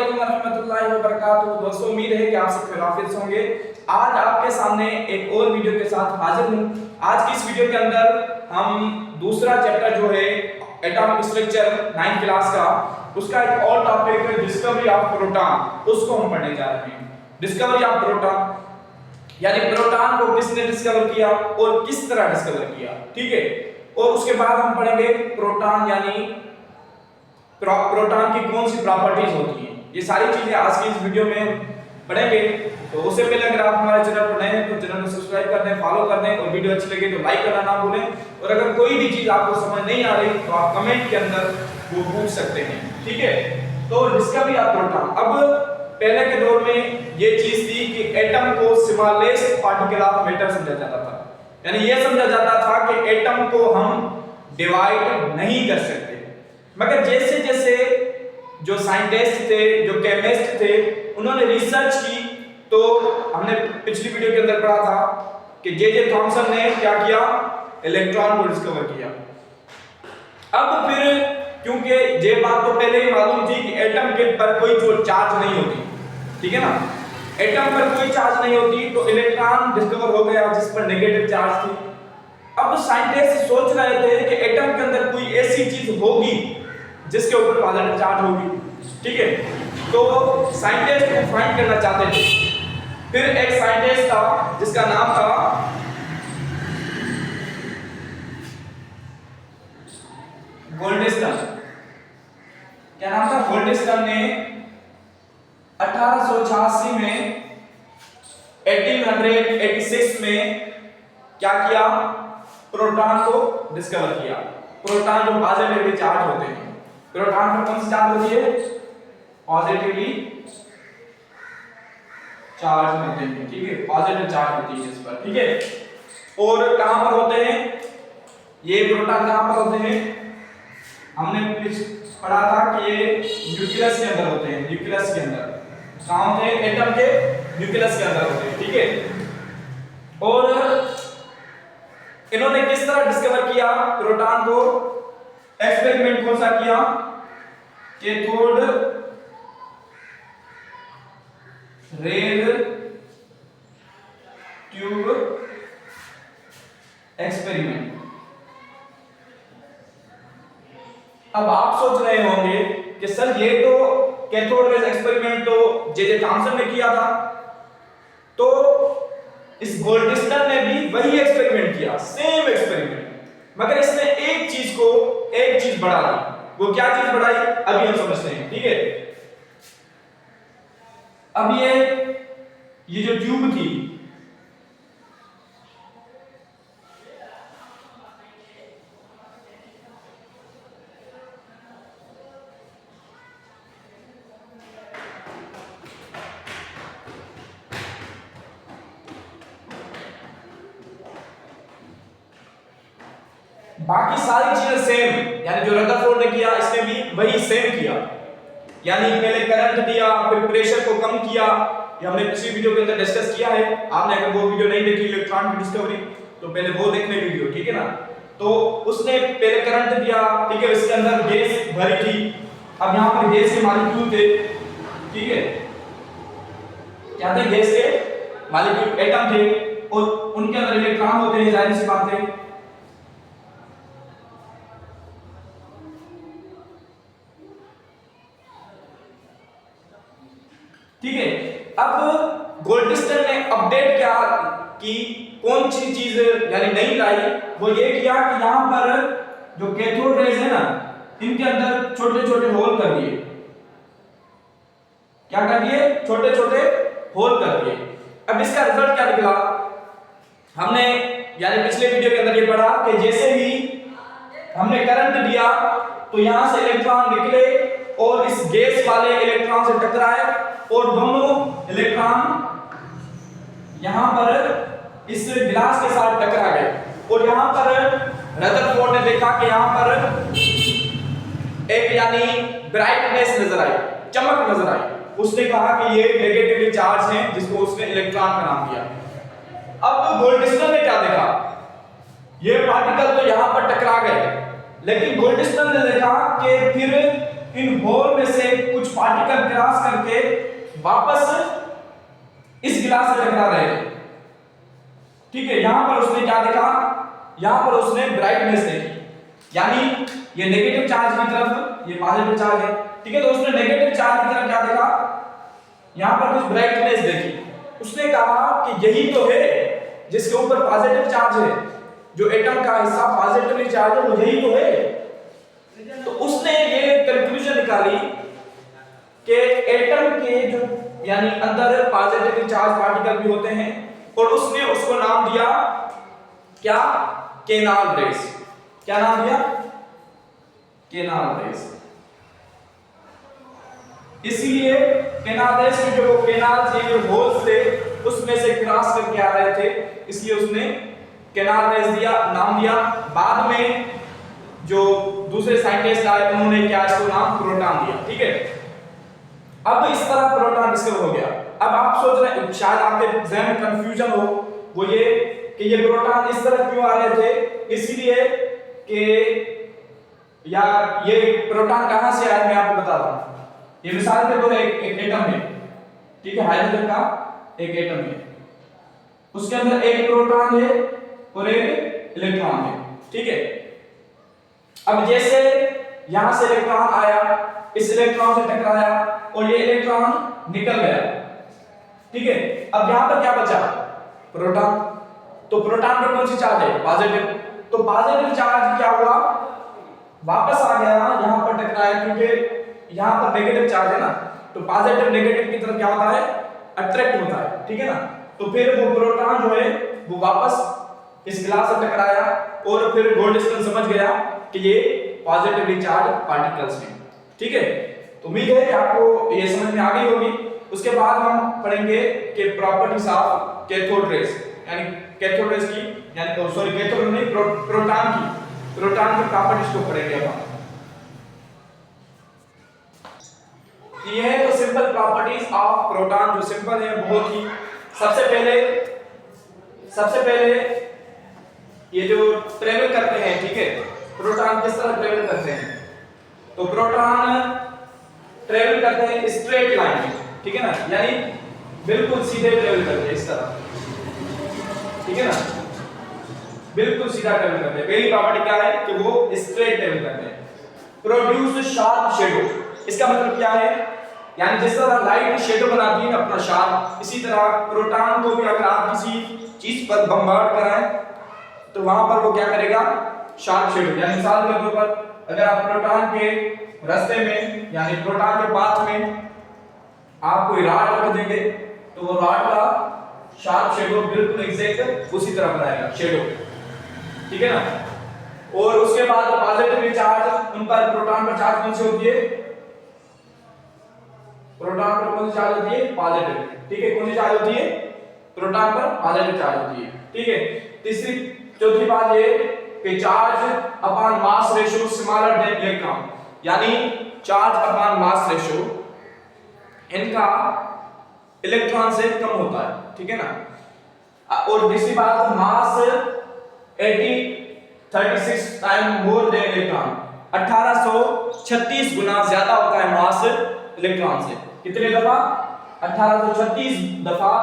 अस्सलामुअलैकुम वरहमतुल्लाहि वबरकातुहू। दोस्तों, उम्मीद है कि आप सब खैरियत होंगे। आज आपके सामने एक और वीडियो के साथ हाजिर हूँ। आज की इस वीडियो के अंदर हम दूसरा चैप्टर जो है एटॉमिक स्ट्रक्चर 9th क्लास का, उसका एक और टॉपिक है डिस्कवरी ऑफ प्रोटॉन, उसको हम पढ़ने जा रहे हैं। डिस्कवरी ऑफ प्रोटॉन यानी प्रोटॉन को किसने डिस्कवर किया और किस तरह डिस्कवर किया, ठीक है। और उसके बाद हम पढ़ेंगे प्रोटॉन यानी प्रोटॉन की कौन सी प्रॉपर्टीज होती हैं। ये सारी चीजें आज की इस वीडियो में पढ़ेंगे। तो उससे पहले अगर आप हमारे चैनल पर नए हैं तो चैनल को सब्सक्राइब कर दें, फॉलो कर दें और वीडियो अच्छी लगे तो लाइक करना ना भूलें। और अगर कोई भी चीज आपको समझ नहीं आ रही तो आप कमेंट के अंदर वो पूछ सकते हैं, ठीक है। तो डिस्कवरी ऑफ प्रोटॉन, अब पहले के दौर में ये चीज थी कि एटम को स्मॉलेस्ट पार्टिकल ऑफ मैटर समझा जाता था, यानी ये समझा जाता था कि एटम को हम डिवाइड नहीं कर सकते। मगर जैसे जैसे जो साइंटिस्ट थे, जो केमिस्ट थे, उन्होंने रिसर्च की, तो हमने पिछली वीडियो के अंदर पढ़ा था कि जे थॉमसन ने क्या किया, इलेक्ट्रॉन को डिस्कवर किया। अब फिर क्योंकि ये बात तो पहले ही मालूम थी कि एटम के पर कोई जो चार्ज नहीं होती, ठीक है ना, एटम पर कोई चार्ज नहीं होती, तो इलेक्ट्रॉन डिस्कवर हो गया जिस पर नेगेटिव चार्ज थी। अब साइंटिस्ट सोच रहे थे कि एटम के अंदर कोई ऐसी चीज होगी जिसके ऊपर पॉजिटिव चार्ज होगी, ठीक है। तो साइंटिस्ट को फाइंड करना चाहते थे। फिर एक साइंटिस्ट था जिसका नाम था गोल्डस्टन। क्या नाम था? गोल्डस्टन ने 1886 में 1886 में क्या किया, प्रोटॉन को डिस्कवर किया। प्रोटॉन जो पॉजिटिवली चार्ज होते हैं, प्रोटॉन पर कौन सी चार्ज होती है? पॉजिटिवली चार्ज होते हैं, ठीक है, पॉजिटिव चार्ज होती है इस पर, ठीक है। और कहां पर होते हैं ये प्रोटॉन? कहां पर होते हैं? हमने पढ़ा था कि ये न्यूक्लियस के अंदर होते हैं। न्यूक्लियस के अंदर कहां होते हैं? एटम के न्यूक्लियस के अंदर होते हैं, ठीक है। और इन्होंने किस तरह डिस्कवर किया प्रोटॉन को? एक्सपेरिमेंट कौन सा किया? Cathode rays tube experiment. अब आप सोच रहे होंगे कि सर ये तो कैथोड रेज एक्सपेरिमेंट तो जे थॉमसन ने किया था, तो इस गोल्डस्टन ने भी वही एक्सपेरिमेंट किया, सेम एक्सपेरिमेंट, मगर इसने एक चीज बढ़ा दी। वो क्या चीज बढ़ाई अभी हम समझते हैं, ठीक है। अब ये जो ट्यूब थी, बाकी सारी चीजें सेम, यानी जो रदरफोर्ड ने किया इसने भी वही सेम किया। यानी पहले करंट दिया, फिर प्रेशर को कम किया, ये हमने पिछली वीडियो के अंदर डिस्कस किया है। आपने अगर वो वीडियो नहीं देखी इलेक्ट्रॉन की डिस्कवरी, तो पहले वो देखने वीडियो, ठीक है ना। तो उसने पहले करंट दिया, ठीक है, इसके अंदर गैस भरी थी। अब यहां पर गैस के मॉलिक्यूल थे, ठीक है, क्या थे? गैस के मॉलिक्यूल, एटम थे, और उनके अंदर इलेक्ट्रॉन होते हैं, जाहिर सी बात है। ठीक है। अब गोल्डस्टन ने अपडेट क्या की, कौन सी चीज यानी नहीं लाई, वो ये किया कि यहां पर जो कैथोड रेज है ना, इनके अंदर छोटे छोटे होल कर दिए। क्या कर दिए? छोटे छोटे होल कर दिए। अब इसका रिजल्ट क्या निकला? हमने यानी पिछले वीडियो के अंदर ये पढ़ा कि जैसे ही हमने करंट दिया तो यहां से इलेक्ट्रॉन निकले और इस गैस वाले इलेक्ट्रॉन से टकराए, और दोनों इलेक्ट्रॉन यहां पर इस गिलास के साथ टकरा गए। और यहां पर रदरफोर्ड ने देखा कि यहां पर एक यानी ब्राइटनेस नजर आई, चमक नजर आई। उसने कहा कि ये नेगेटिवली चार्ज है, जिसको उसने इलेक्ट्रॉन का नाम दिया। अब गोल्डस्टन ने क्या देखा, ये पार्टिकल तो यहां पर टकरा गए, लेकिन गोल्डस्टन ने देखा कि फिर इन होल में से कुछ पार्टिकल क्रॉस करके वापस इस गिलास से टकरा रहे थे। ठीक है, यहां पर उसने क्या देखा, यहां पर उसने ब्राइटनेस देखी, यानी ये नेगेटिव चार्ज की तरफ ये पॉजिटिव चार्ज है। ठीक है, तो उसने नेगेटिव चार्ज की तरफ क्या देखा, यहां पर कुछ ब्राइटनेस देखी। उसने कहा कि यही तो है जिसके ऊपर पॉजिटिव चार्ज है, जो एटम का हिस्सा पॉजिटिवली चार्ज है वो यही तो है। तो उसने ये कंक्लूजन निकाली कि एटम के जो यानी अंदर पॉजिटिवली चार्ज पार्टिकल भी होते हैं, और उसने उसको नाम दिया क्या, केनाल रेस। क्या नाम दिया, केनाल रेस। इसलिए केनाल रेस में जो केनाल थे, जो होल्स थे, उसमें से क्रॉस करके आ रहे थे, इसलिए उसने केनाल रेस दिया, नाम दिया। बाद में जो दूसरे साइंटिस्ट आए उन्होंने क्या इसको नाम प्रोटॉन दिया। ठीक है, अब इस तरह प्रोटॉन डिस्कवर हो गया। अब आप सोच रहे हैं, शायद आपके जहन में कंफ्यूजन हो, वो ये कि ये प्रोटॉन इस तरह क्यों आ रहे थे, इसलिए कि यार ये प्रोटॉन कहां से आए, मैं आपको बता रहा हूं। ये मिसाल के तौर एक एटम है, ठीक है, हाइड्रोजन का एक एटम है, उसके अंदर एक प्रोटॉन है और एक इलेक्ट्रॉन है। ठीक है, अब जैसे यहां से इलेक्ट्रॉन आया, इस इलेक्ट्रॉन से टकराया और ये इलेक्ट्रॉन निकल गया। ठीक है, अब यहां पर क्या बचा, प्रोटॉन। तो प्रोटॉन पर कौन सी चार्ज है, पॉजिटिव। तो पॉजिटिव चार्ज क्या हुआ, वापस आ गया, यहां पर टकराया, क्योंकि यहां पर नेगेटिव चार्ज है ना, तो पॉजिटिव नेगेटिव की तरफ क्या होता है, अट्रैक्ट होता है। ठीक है ना, तो फिर वो प्रोटॉन जो है वो वापस इस गिलास से टकराया, और फिर गोल्डस्टोन समझ गया कि ये पॉजिटिवली चार्ज पार्टिकल्स हैं। ठीक है, तो उम्मीद है कि आपको ये समझ में आ गई होगी। उसके बाद हम पढ़ेंगे कि प्रॉपर्टीज ऑफ कैथोड रेस, यानी कैथोड रेस की, यानी सॉरी कैथोड नहीं, प्रोटॉन की प्रॉपर्टीज को पढ़ेंगे अब हम। ये है तो सिंपल प्रॉपर्टीज ऑफ प्रोटॉन, जो सिंपल है बहुत ही। सबसे पहले ये जो ट्रेवल करते हैं, ठीक है, प्रोटॉन किस तरह ट्रेवल करते हैं, तो प्रोटॉन ट्रेवल करते हैं स्ट्रेट लाइन में। ठीक है ना, यानी बिल्कुल सीधे ट्रेवल करते हैं इस तरह। ठीक है ना, बिल्कुल सीधा ट्रेवल करते हैं। पहली प्रॉपर्टी क्या है कि वो स्ट्रेट ट्रेवल करते हैं। प्रोड्यूस शार्प शैडो, इसका मतलब क्या है, यानी जिस तरह लाइट शैडो बनाती है ना अपना शार्प, इसी तरह प्रोटॉन को भी अगर आप किसी चीज पर बम्बार्ड कराएं तो वहां पर वो क्या करेगा, शार्प शैडो। यानी मिसाल के तौर पर अगर आप प्रोटॉन के रास्ते में यानी प्रोटॉन के पाथ में आप कोई रॉड रख देंगे तो वो रॉड का शार्प शैडो बिल्कुल एग्जैक्ट उसी तरह बनाएगा शैडो। ठीक है ना, और उसके बाद पॉजिटिव चार्ज, उन पर प्रोटॉन पर चार्ज कौन सी होती है, प्रोटॉन पर कौन सी चार्ज होती है, पॉजिटिव। ठीक है, कौन सी चार्ज होती है, प्रोटॉन पर पॉजिटिव चार्ज होती है। ठीक है, चौथी बात ये कि charge upon mass ratio smaller than electron, यानी चार्ज अपॉन मास रेशियो इनका इलेक्ट्रॉन से कम होता है। ठीक है ना, और दूसरी बात मास 36 टाइम मोर देन इलेक्ट्रॉन, 1836 गुना ज्यादा होता है मास इलेक्ट्रॉन से। कितने दफा, 1836 दफा